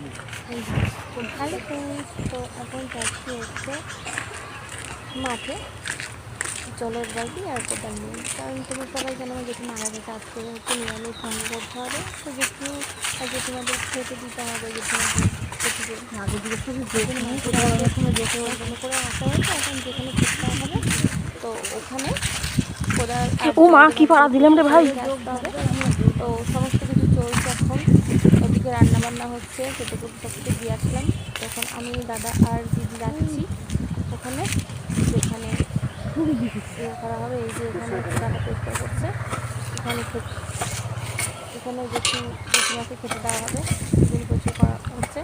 Hello friends, তো এখন যাচ্ছি হচ্ছে মাঠে জলের বালতি আর কোদাল নিয়ে। কারণ তুমি সবাই জানো আমার জেঠু মারা গেছে, আজকে হচ্ছে নিরামিষ ভঙ্গ করতে হবে। তো জেঠু আর জেঠিমাদের খেতে দিতে হবে। জেঠিমাদের যেতে ওর জন্য করে আসা হয়েছে। এখন যেখানে খেতে হবে তো ওখানে কোদাল ও মা কি পাড়া দিলাম রে ভাই। আসতে হবে। তো সমস্ত কিছু চলছে এখন, ওদিকে রান্না বান্না হচ্ছে, সেটুকু সব কিছু দিয়ে আসলাম। তখন আমি দাদা আর দিদি যাচ্ছি ওখানে, যেখানে করা হবে। এই যে এখানে দাদা পরিষ্কার করছে, এখানে এখানে জেঠিমাকে খেতে দেওয়া হবে, এগুলো পরিষ্কার করা হচ্ছে।